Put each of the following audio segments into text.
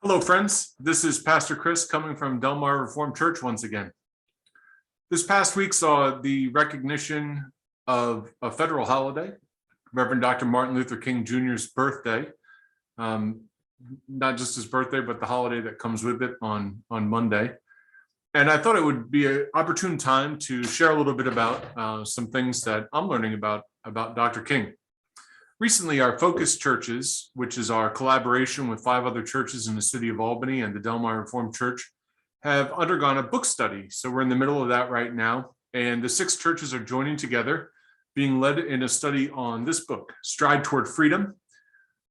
Hello, friends. This is Pastor Chris coming from Del Mar Reformed Church once again. This past week saw the recognition of a federal holiday, Reverend Dr. Martin Luther King Jr.'s birthday. Not just his birthday, but the holiday that comes with it on Monday. And I thought it would be an opportune time to share a little bit about some things that I'm learning about Dr. King. Recently, our Focus Churches, which is our collaboration with 5 other churches in the city of Albany and the Del Mar Reformed Church, have undergone a book study. So we're in the middle of that right now. And the 6 churches are joining together, being led in a study on this book, Stride Toward Freedom,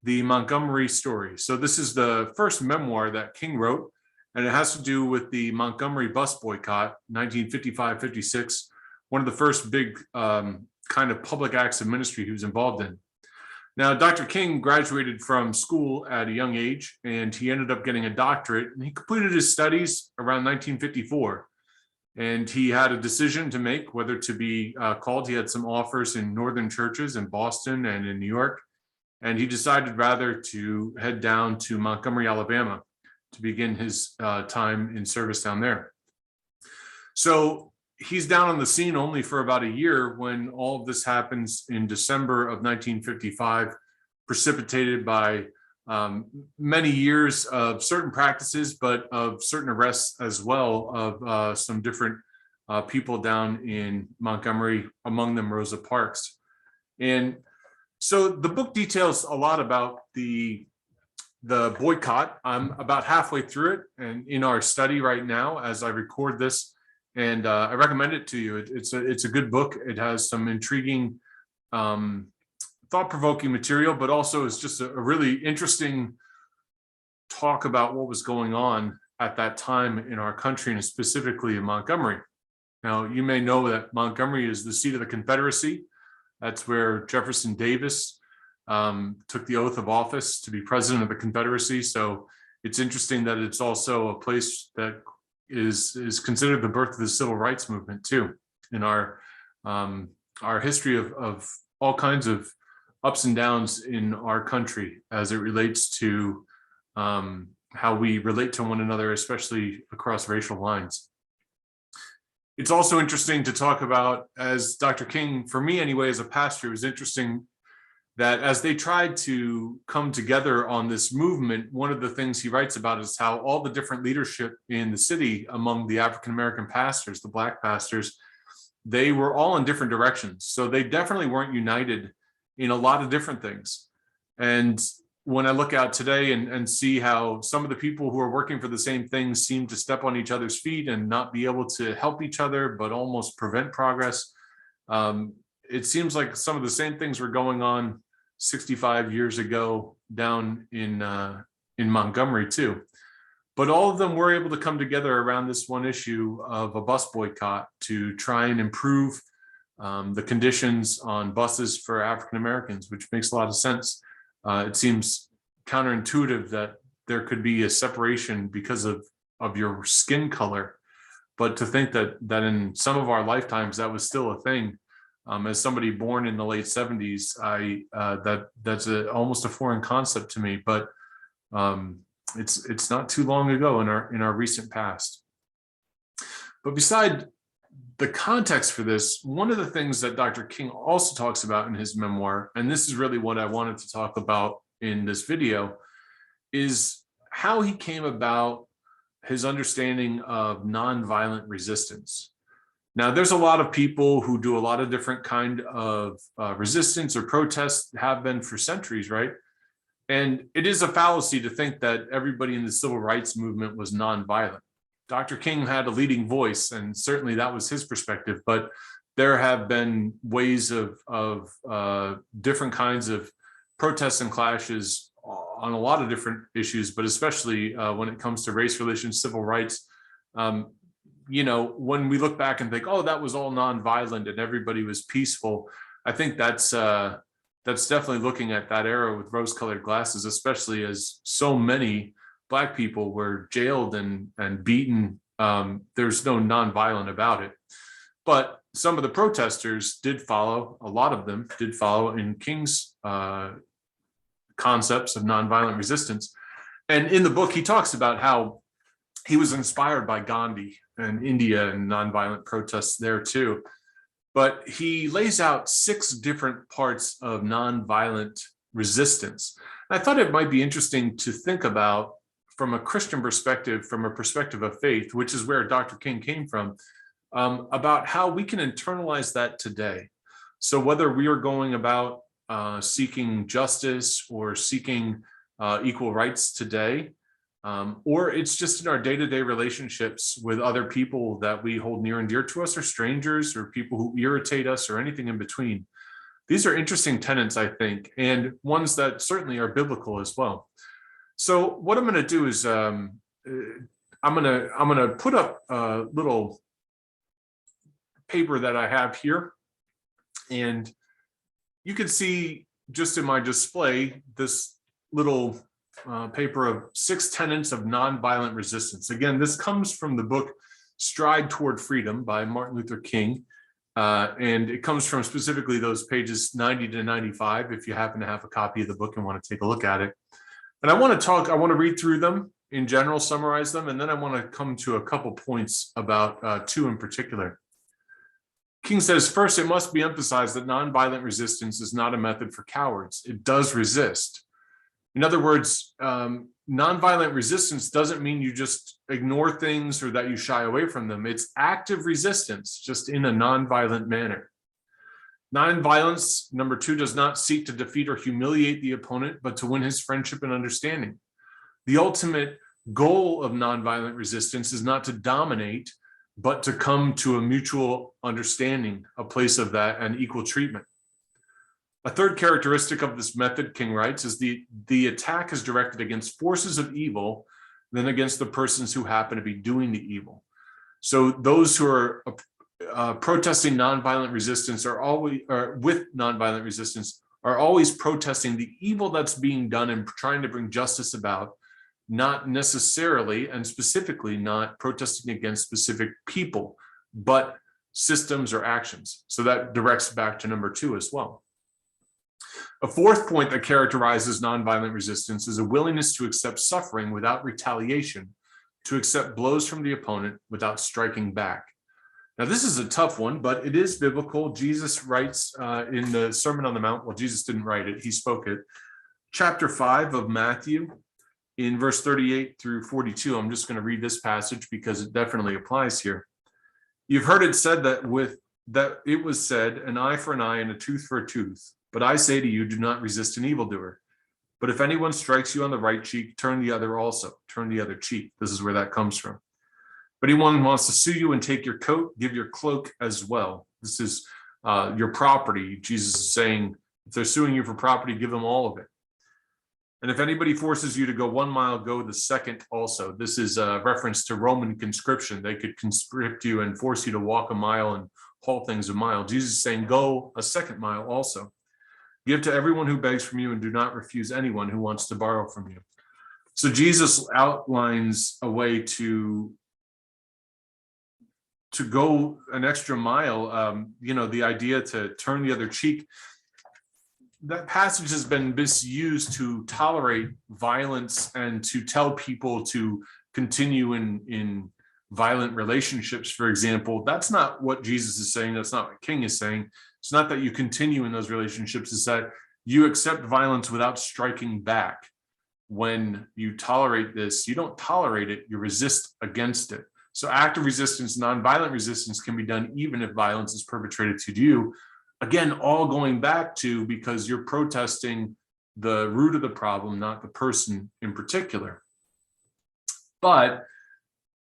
the Montgomery Story. So this is the first memoir that King wrote, and it has to do with the Montgomery Bus Boycott, 1955-56, one of the first big kind of public acts of ministry he was involved in. Now, Dr. King graduated from school at a young age, and he ended up getting a doctorate, and he completed his studies around 1954. And he had a decision to make whether to be called. He had some offers in northern churches in Boston and in New York, and he decided rather to head down to Montgomery, Alabama, to begin his time in service down there. So he's down on the scene only for about a year when all of this happens in December of 1955, precipitated by many years of certain practices, but of certain arrests as well of some different people down in Montgomery, among them Rosa Parks. And so the book details a lot about the boycott. I'm about halfway through it and in our study right now as I record this. And I recommend it to you. It's a good book. It has some intriguing, thought-provoking material, but also it's just a really interesting talk about what was going on at that time in our country, and specifically in Montgomery. Now, you may know that Montgomery is the seat of the Confederacy. That's where Jefferson Davis took the oath of office to be president of the Confederacy. So it's interesting that it's also a place that is considered the birth of the civil rights movement too, in our history of all kinds of ups and downs in our country as it relates to how we relate to one another, especially across racial lines. It's also interesting to talk about, as Dr. King, for me anyway, as a pastor, it was interesting that as they tried to come together on this movement, one of the things he writes about is how all the different leadership in the city among the African-American pastors, the Black pastors, they were all in different directions. So they definitely weren't united in a lot of different things. And when I look out today and see how some of the people who are working for the same things seem to step on each other's feet and not be able to help each other, but almost prevent progress, it seems like some of the same things were going on 65 years ago down in Montgomery too. But all of them were able to come together around this one issue of a bus boycott to try and improve the conditions on buses for African Americans, which makes a lot of sense. It seems counterintuitive that there could be a separation because of your skin color, but to think that in some of our lifetimes that was still a thing. As somebody born in the late 70s, that's almost a foreign concept to me, but it's not too long ago in our recent past. But beside the context for this, one of the things that Dr. King also talks about in his memoir, and this is really what I wanted to talk about in this video, is how he came about his understanding of nonviolent resistance. Now, there's a lot of people who do a lot of different kind of resistance or protests, have been for centuries, right? And it is a fallacy to think that everybody in the civil rights movement was nonviolent. Dr. King had a leading voice, and certainly that was his perspective, but there have been ways of different kinds of protests and clashes on a lot of different issues, but especially when it comes to race relations, civil rights. When we look back and think, oh, that was all nonviolent and everybody was peaceful, I think that's definitely looking at that era with rose-colored glasses, especially as so many Black people were jailed and beaten. There's no nonviolent about it. But some of the protesters did follow, a lot of them did follow in King's concepts of nonviolent resistance. And in the book, he talks about how he was inspired by Gandhi and India and nonviolent protests there too. But he lays out 6 different parts of nonviolent resistance. I thought it might be interesting to think about from a Christian perspective, from a perspective of faith, which is where Dr. King came from, about how we can internalize that today. So whether we are going about seeking justice or seeking equal rights today, or it's just in our day-to-day relationships with other people that we hold near and dear to us, or strangers, or people who irritate us, or anything in between. These are interesting tenets, I think, and ones that certainly are biblical as well. So what I'm going to do is I'm going to put up a little paper that I have here, and you can see just in my display this little paper of 6 tenets of nonviolent resistance. Again, this comes from the book Stride Toward Freedom by Martin Luther King. And it comes from specifically those pages 90 to 95, if you happen to have a copy of the book and want to take a look at it. And I want to read through them in general, summarize them, and then I want to come to a couple points about 2 in particular. King says, first, it must be emphasized that nonviolent resistance is not a method for cowards. It does resist. In other words, nonviolent resistance doesn't mean you just ignore things or that you shy away from them. It's active resistance, just in a nonviolent manner. Nonviolence, number 2, does not seek to defeat or humiliate the opponent, but to win his friendship and understanding. The ultimate goal of nonviolent resistance is not to dominate, but to come to a mutual understanding, a place of that, and equal treatment. A third characteristic of this method, King writes, is the attack is directed against forces of evil than against the persons who happen to be doing the evil. So those who are protesting nonviolent resistance are always protesting the evil that's being done and trying to bring justice about, not necessarily and specifically not protesting against specific people, but systems or actions. So that directs back to number 2 as well. A fourth point that characterizes nonviolent resistance is a willingness to accept suffering without retaliation, to accept blows from the opponent without striking back. Now, this is a tough one, but it is biblical. Jesus writes in the Sermon on the Mount, well, Jesus didn't write it, he spoke it, chapter 5 of Matthew, in verse 38 through 42. I'm just going to read this passage because it definitely applies here. You've heard it said that it was said, an eye for an eye and a tooth for a tooth. But I say to you, do not resist an evildoer. But if anyone strikes you on the right cheek, turn the other also. Turn the other cheek. This is where that comes from. But anyone wants to sue you and take your coat, give your cloak as well. This is your property. Jesus is saying, if they're suing you for property, give them all of it. And if anybody forces you to go 1 mile, go the second also. This is a reference to Roman conscription. They could conscript you and force you to walk a mile and haul things a mile. Jesus is saying, go a 2nd mile also. Give to everyone who begs from you and do not refuse anyone who wants to borrow from you. So Jesus outlines a way to go an extra mile, the idea to turn the other cheek. That passage has been misused to tolerate violence and to tell people to continue in violent relationships, for example. That's not what Jesus is saying. That's not what King is saying. It's not that you continue in those relationships. It's that you accept violence without striking back. When you tolerate this, you don't tolerate it, you resist against it. So active resistance, nonviolent resistance can be done even if violence is perpetrated to you. Again, all going back to because you're protesting the root of the problem, not the person in particular. But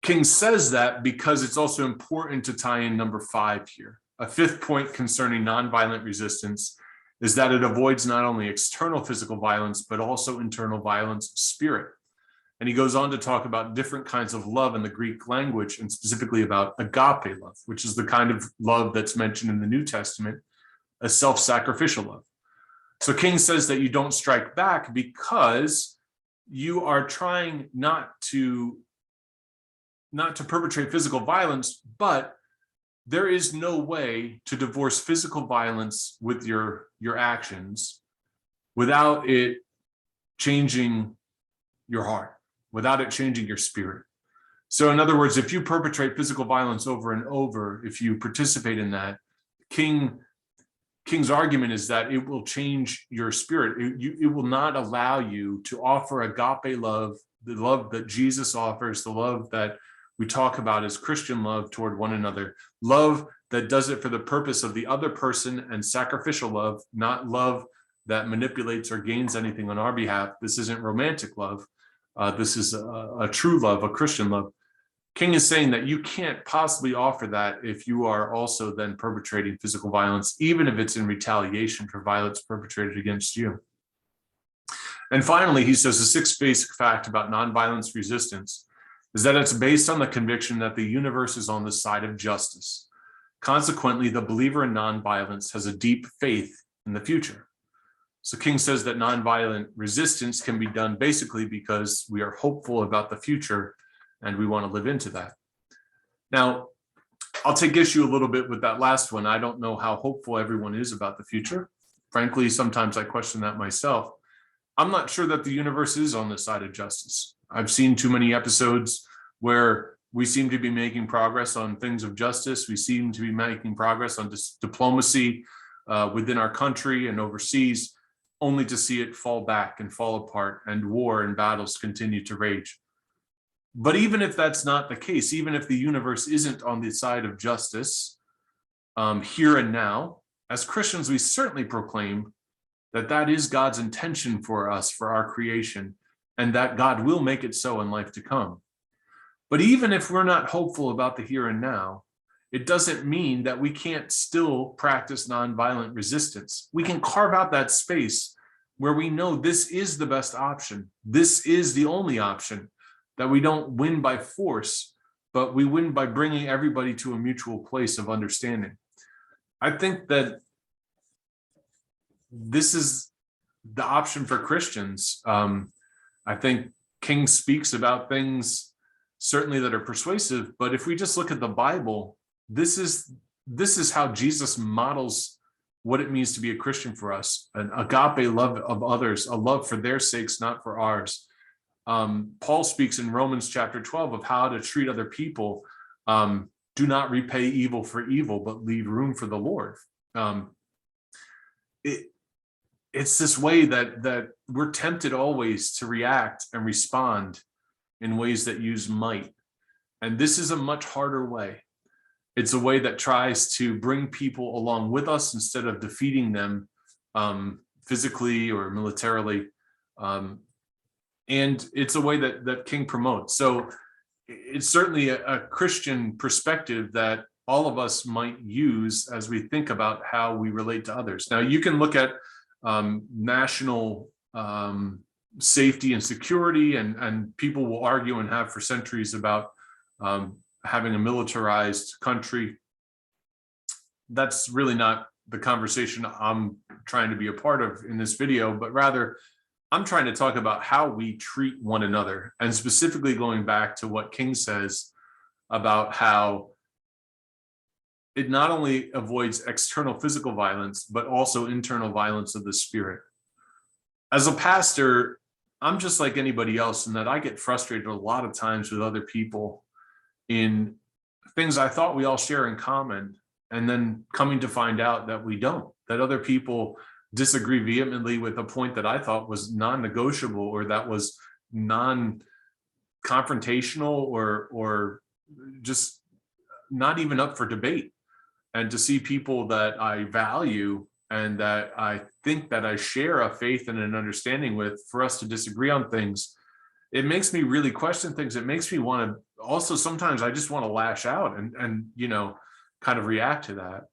King says that because it's also important to tie in number 5 here. A 5th point concerning nonviolent resistance is that it avoids not only external physical violence, but also internal violence of spirit. And he goes on to talk about different kinds of love in the Greek language, and specifically about agape love, which is the kind of love that's mentioned in the New Testament, a self-sacrificial love. So King says that you don't strike back because you are trying not to perpetrate physical violence, but there is no way to divorce physical violence with your actions without it changing your heart, without it changing your spirit. So in other words, if you perpetrate physical violence over and over, if you participate in that, King's argument is that it will change your spirit. It will not allow you to offer agape love, the love that Jesus offers, the love that we talk about as Christian love toward one another, love that does it for the purpose of the other person, and sacrificial love, not love that manipulates or gains anything on our behalf. This isn't romantic love. This is a true love, a Christian love. King is saying that you can't possibly offer that if you are also then perpetrating physical violence, even if it's in retaliation for violence perpetrated against you. And finally, he says the sixth basic fact about nonviolence resistance is that it's based on the conviction that the universe is on the side of justice. Consequently, the believer in nonviolence has a deep faith in the future. So King says that nonviolent resistance can be done basically because we are hopeful about the future and we want to live into that. Now, I'll take issue a little bit with that last one. I don't know how hopeful everyone is about the future. Frankly, sometimes I question that myself. I'm not sure that the universe is on the side of justice. I've seen too many episodes where we seem to be making progress on things of justice. We seem to be making progress on diplomacy within our country and overseas, only to see it fall back and fall apart, and war and battles continue to rage. But even if that's not the case, even if the universe isn't on the side of justice here and now, as Christians, we certainly proclaim that that is God's intention for us, for our creation, and that God will make it so in life to come. But even if we're not hopeful about the here and now, it doesn't mean that we can't still practice nonviolent resistance. We can carve out that space where we know this is the best option. This is the only option, that we don't win by force, but we win by bringing everybody to a mutual place of understanding. I think that this is the option for Christians. I think King speaks about things certainly that are persuasive, but if we just look at the Bible, this is how Jesus models what it means to be a Christian for us: an agape love of others, a love for their sakes, not for ours. Paul speaks in Romans chapter 12 of how to treat other people. Do not repay evil for evil, but leave room for the Lord. It's this way that we're tempted always to react and respond in ways that use might. And this is a much harder way. It's a way that tries to bring people along with us instead of defeating them physically or militarily. And it's a way that King promotes. So it's certainly a Christian perspective that all of us might use as we think about how we relate to others. Now, you can look at national safety and security, and people will argue and have for centuries about having a militarized country. That's really not the conversation I'm trying to be a part of in this video, but rather I'm trying to talk about how we treat one another, and specifically going back to what King says about how it not only avoids external physical violence, but also internal violence of the spirit. As a pastor, I'm just like anybody else in that I get frustrated a lot of times with other people in things I thought we all share in common, and then coming to find out that we don't, that other people disagree vehemently with a point that I thought was non-negotiable, or that was non-confrontational, or just not even up for debate. And to see people that I value and that I think that I share a faith and an understanding with, for us to disagree on things, it makes me really question things. It makes me want to also, sometimes I just want to lash out and kind of react to that.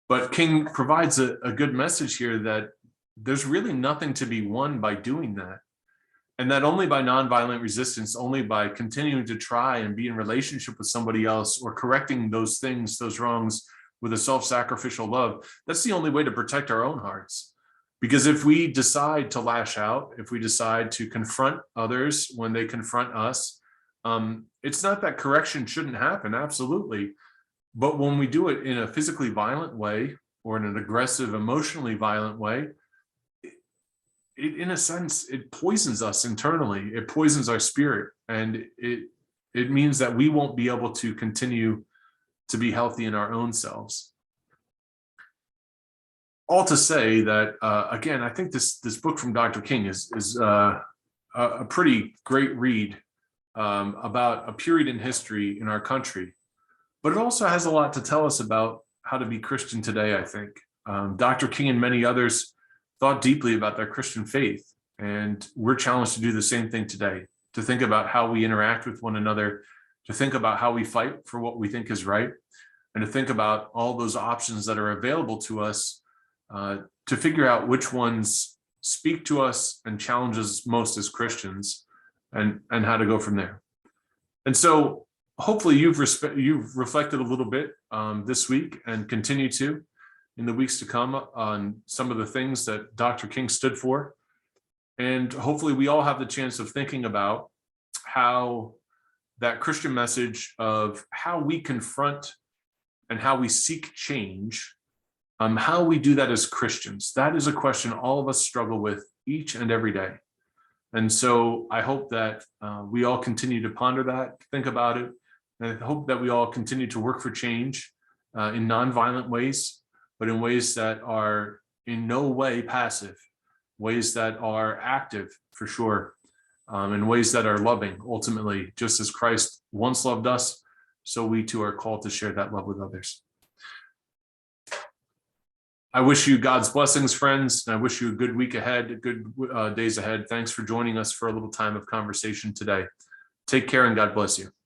But King provides a good message here that there's really nothing to be won by doing that. And that only by nonviolent resistance, only by continuing to try and be in relationship with somebody else, or correcting those things, those wrongs, with a self-sacrificial love, that's the only way to protect our own hearts. Because if we decide to lash out, if we decide to confront others when they confront us, it's not that correction shouldn't happen, absolutely. But when we do it in a physically violent way, or in an aggressive, emotionally violent way, in a sense, it poisons us internally. It poisons our spirit, and it means that we won't be able to continue to be healthy in our own selves. All to say that, again, I think this book from Dr. King is a pretty great read about a period in history in our country, but it also has a lot to tell us about how to be Christian today, I think. Dr. King and many others thought deeply about their Christian faith, and we're challenged to do the same thing today, to think about how we interact with one another, to think about how we fight for what we think is right, and to think about all those options that are available to us, to figure out which ones speak to us and challenge us most as Christians, and how to go from there. And so hopefully you've reflected a little bit this week, and continue to in the weeks to come on some of the things that Dr. King stood for. And hopefully we all have the chance of thinking about how that Christian message of how we confront and how we seek change, how we do that as Christians. That is a question all of us struggle with each and every day. And so I hope that we all continue to ponder that, think about it, and I hope that we all continue to work for change in nonviolent ways, but in ways that are in no way passive, ways that are active for sure, in ways that are loving, ultimately, just as Christ once loved us, so we too are called to share that love with others. I wish you God's blessings, friends, and I wish you a good week ahead, good days ahead. Thanks for joining us for a little time of conversation today. Take care and God bless you.